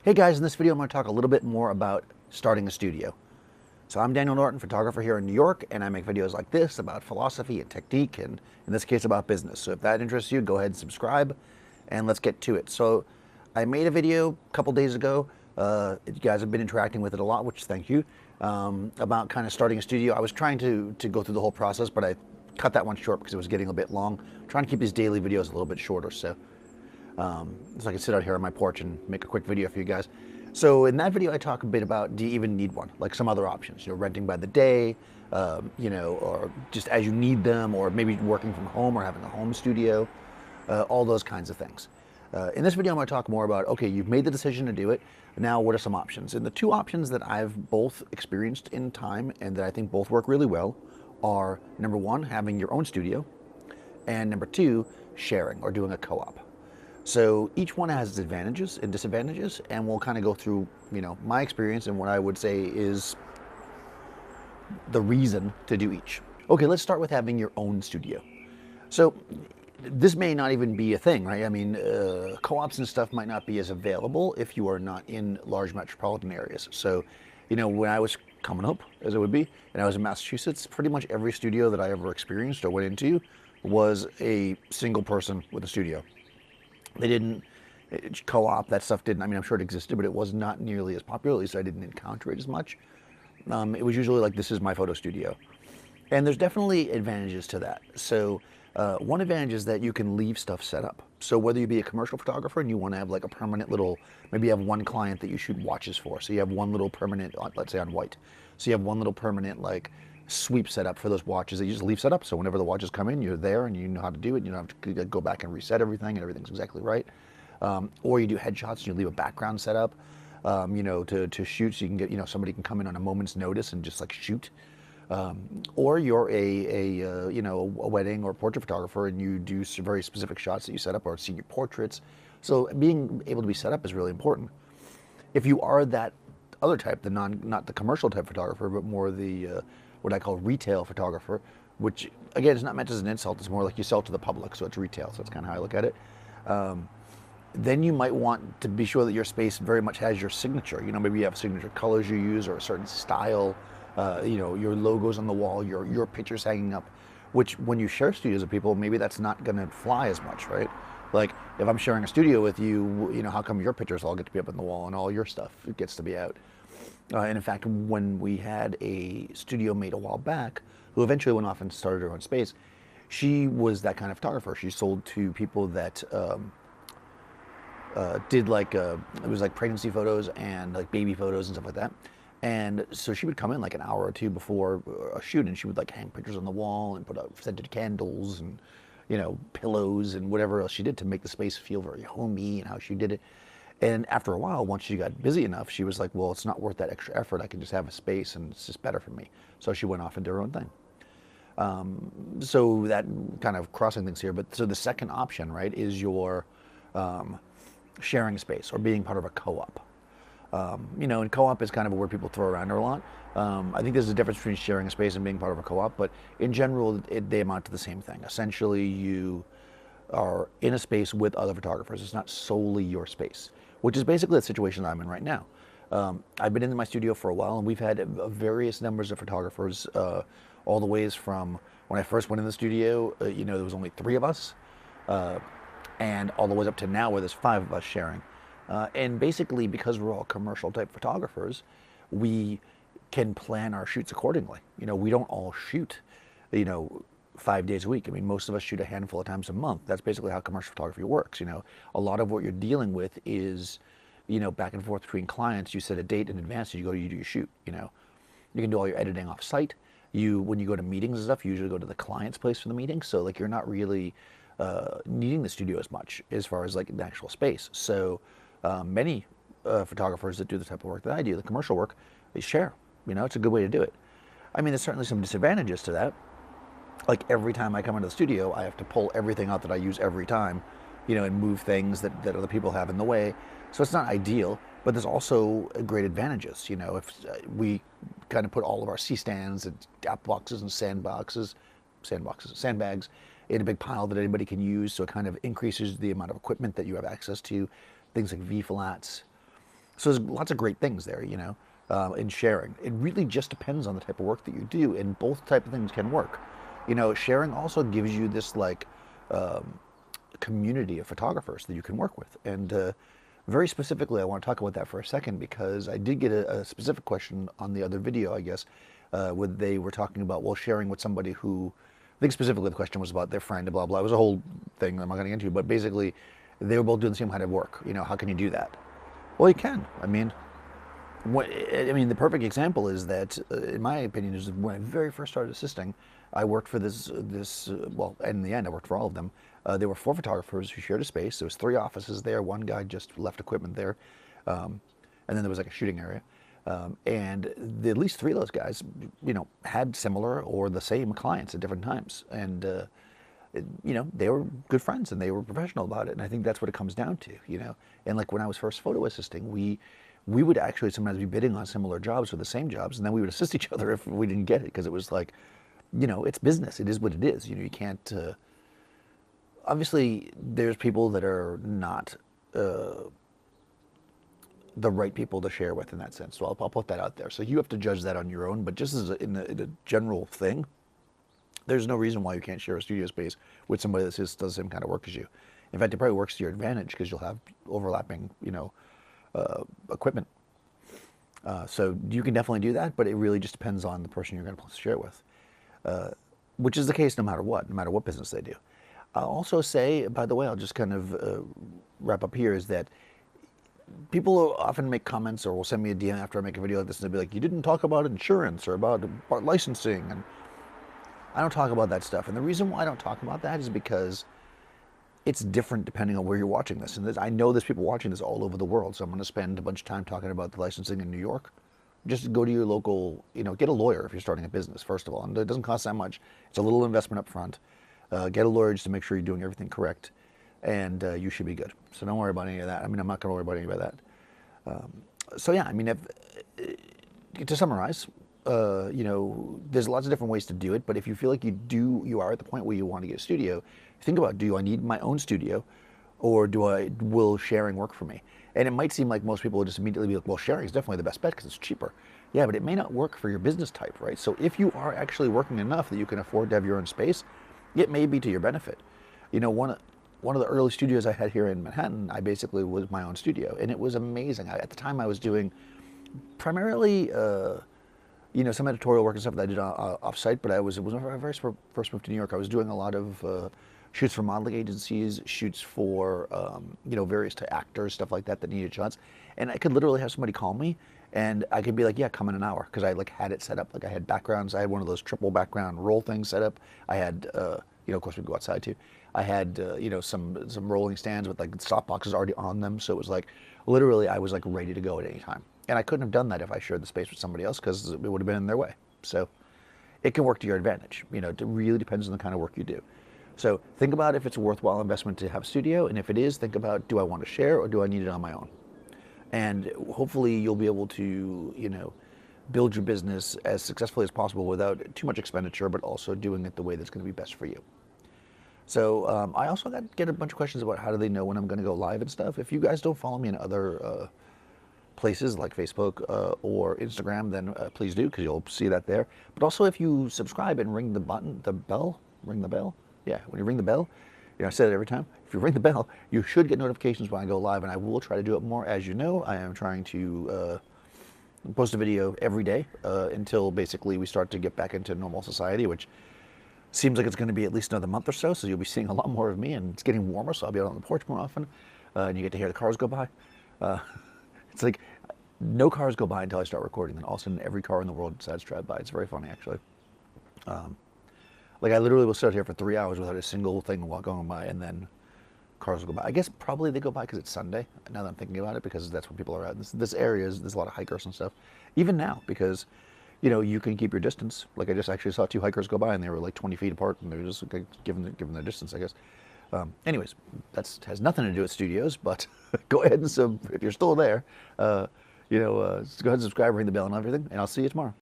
Hey guys, in this video I'm going to talk a little bit more about starting a studio. So I'm Daniel Norton, photographer here in New York, and I make videos like this about philosophy and technique, and in this case about business. So if that interests you, go ahead and subscribe, and let's get to it. So I made a video a couple days ago. You guys have been interacting with it a lot, which thank you, about kind of starting a studio. I was trying to go through the whole process, but I cut that one short because it was getting a bit long. I'm trying to keep these daily videos a little bit shorter, so I can sit out here on my porch and make a quick video for you guys. So in that video, I talk a bit about, do you even need one? Like some other options, renting by the day, or just as you need them, or maybe working from home or having a home studio, all those kinds of things. In this video, I'm going to talk more about, okay, you've made the decision to do it. Now, what are some options? And the two options that I've both experienced in time and that I think both work really well are, number one, having your own studio, and number two, sharing or doing a co-op. So each one has its advantages and disadvantages, and we'll kind of go through, my experience and what I would say is the reason to do each. Okay, let's start with having your own studio. So this may not even be a thing, right? I mean, co-ops and stuff might not be as available if you are not in large metropolitan areas. So, when I was coming up, as it would be, and I was in Massachusetts, pretty much every studio that I ever experienced or went into was a single person with a studio. They didn't co-op, that stuff didn't, I'm sure it existed, but it was not nearly as popular, at least I didn't encounter it as much. It was usually like, this is my photo studio. And there's definitely advantages to that. So one advantage is that you can leave stuff set up. So whether you be a commercial photographer and you want to have like a permanent little, maybe you have one client that you shoot watches for. So you have one little permanent, let's say on white. So you have one little permanent like sweep set up for those watches that you just leave set up. So whenever the watches come in, you're there and you know how to do it. You don't have to go back and reset everything and everything's exactly right. Or you do headshots and you leave a background set up, to shoot. So you can get, somebody can come in on a moment's notice and just like shoot. Or you're a wedding or portrait photographer and you do some very specific shots that you set up, or senior portraits. So being able to be set up is really important. If you are that other type, the not the commercial type photographer, but more the what I call retail photographer, which again is not meant as an insult. It's more like you sell to the public, so it's retail. So that's kind of how I look at it. Then you might want to be sure that your space very much has your signature. Maybe you have signature colors you use or a certain style. Your logos on the wall, your pictures hanging up. Which when you share studios with people, maybe that's not going to fly as much, right? Like if I'm sharing a studio with you, how come your pictures all get to be up on the wall and all your stuff gets to be out? And in fact, when we had a studio mate a while back, who eventually went off and started her own space, she was that kind of photographer. She sold to people that did like, it was like pregnancy photos and like baby photos and stuff like that. And so she would come in like an hour or two before a shoot, and she would like hang pictures on the wall and put up scented candles and, pillows and whatever else she did to make the space feel very homey and how she did it. And after a while, once she got busy enough, she was like, well, it's not worth that extra effort. I can just have a space and it's just better for me. So she went off and did her own thing. So that kind of crossing things here. But so the second option, right, is your sharing space or being part of a co-op. And co-op is kind of a word people throw around a lot. I think there's a difference between sharing a space and being part of a co-op, but in general, they amount to the same thing. Essentially, you are in a space with other photographers. It's not solely your space, which is basically the situation I'm in right now. I've been in my studio for a while, and we've had various numbers of photographers, all the ways from when I first went in the studio, there was only 3 of us, and all the way up to now where there's 5 of us sharing. And basically, because we're all commercial type photographers, we can plan our shoots accordingly. We don't all shoot, 5 days a week. Most of us shoot a handful of times a month. That's basically how commercial photography works. A lot of what you're dealing with is, back and forth between clients. You set a date in advance, and you do your shoot. You can do all your editing off site. When you go to meetings and stuff, you usually go to the client's place for the meeting. So like you're not really needing the studio as much as far as like the actual space. So many photographers that do the type of work that I do, the commercial work, they share. It's a good way to do it. There's certainly some disadvantages to that. Like every time I come into the studio, I have to pull everything out that I use every time, and move things that other people have in the way. So it's not ideal, but there's also great advantages. If we kind of put all of our C-stands and gap boxes and sandbags in a big pile that anybody can use, so it kind of increases the amount of equipment that you have access to, things like V-flats, So there's lots of great things there, in sharing. It really just depends on the type of work that you do, and both type of things can work. Sharing also gives you this like community of photographers that you can work with. And very specifically, I want to talk about that for a second because I did get a specific question on the other video, I guess, where they were talking about, well, sharing with somebody who, I think specifically the question was about their friend, blah, blah. It was a whole thing I'm not going to get into, but basically they were both doing the same kind of work. How can you do that? Well, you can. The perfect example is that, in my opinion, is when I very first started assisting, I worked for well, in the end, I worked for all of them. There were 4 photographers who shared a space. There was 3 offices there. One guy just left equipment there. And then there was like a shooting area. And at least 3 of those guys, had similar or the same clients at different times. And, they were good friends and they were professional about it. And I think that's what it comes down to. And like when I was first photo assisting, we would actually sometimes be bidding on similar jobs or the same jobs, and then we would assist each other if we didn't get it, because it was like, it's business. It is what it is. You can't. Obviously, there's people that are not the right people to share with in that sense. So I'll put that out there. So you have to judge that on your own. But just as in a general thing, there's no reason why you can't share a studio space with somebody that does the same kind of work as you. In fact, it probably works to your advantage because you'll have overlapping, equipment. So you can definitely do that, but it really just depends on the person you're going to share it with, which is the case no matter what business they do. I'll also say, by the way, I'll just kind of wrap up here, is that people often make comments or will send me a DM after I make a video like this, and they'll be like, you didn't talk about insurance or about licensing, and I don't talk about that stuff. And the reason why I don't talk about that is because it's different depending on where you're watching this. And I know there's people watching this all over the world, so I'm going to spend a bunch of time talking about the licensing in New York. Just go to your local, get a lawyer if you're starting a business, first of all. And it doesn't cost that much. It's a little investment up front. Get a lawyer just to make sure you're doing everything correct, and you should be good. So don't worry about any of that. I'm not going to worry about any of that. To summarize, there's lots of different ways to do it, but if you feel like you are at the point where you want to get a studio, think about, do I need my own studio, or will sharing work for me? And it might seem like most people will just immediately be like, well, sharing is definitely the best bet because it's cheaper. Yeah, but it may not work for your business type, right? So if you are actually working enough that you can afford to have your own space, it may be to your benefit. One of the early studios I had here in Manhattan, I basically was my own studio, and it was amazing. At the time I was doing primarily some editorial work and stuff that I did off-site, but it was when I very first moved to New York, I was doing a lot of shoots for modeling agencies, shoots for various actors, stuff like that needed shots, and I could literally have somebody call me, and I could be like, yeah, come in an hour, because I had it set up. Like I had backgrounds, I had one of those triple background roll things set up. I had, of course we go outside too. I had, some rolling stands with like stop boxes already on them, so it was like literally I was like ready to go at any time. And I couldn't have done that if I shared the space with somebody else, because it would have been in their way. So it can work to your advantage. It really depends on the kind of work you do. So think about if it's a worthwhile investment to have a studio, and if it is, think about, do I want to share or do I need it on my own? And hopefully you'll be able to, build your business as successfully as possible without too much expenditure, but also doing it the way that's going to be best for you. So I also get a bunch of questions about how do they know when I'm going to go live and stuff. If you guys don't follow me in other places like Facebook or Instagram, then please do, because you'll see that there. But also if you subscribe and ring the bell. Yeah, when you ring the bell, I say it every time. If you ring the bell, you should get notifications when I go live, and I will try to do it more. As you know, I am trying to post a video every day until basically we start to get back into normal society, which seems like it's going to be at least another month or so. So you'll be seeing a lot more of me, and it's getting warmer, so I'll be out on the porch more often, and you get to hear the cars go by. It's like no cars go by until I start recording, then all of a sudden every car in the world decides to drive by. It's very funny, actually. Like I literally will sit here for 3 hours without a single thing going by, and then cars will go by. I guess probably they go by because it's Sunday, now that I'm thinking about it, because that's when people are at. This area, there's a lot of hikers and stuff. Even now, because, you can keep your distance. Like I just actually saw 2 hikers go by, and they were like 20 feet apart, and they were just like, giving their distance, I guess. Anyways, that has nothing to do with studios, but go ahead and if you're still there, go ahead and subscribe, ring the bell and everything, and I'll see you tomorrow.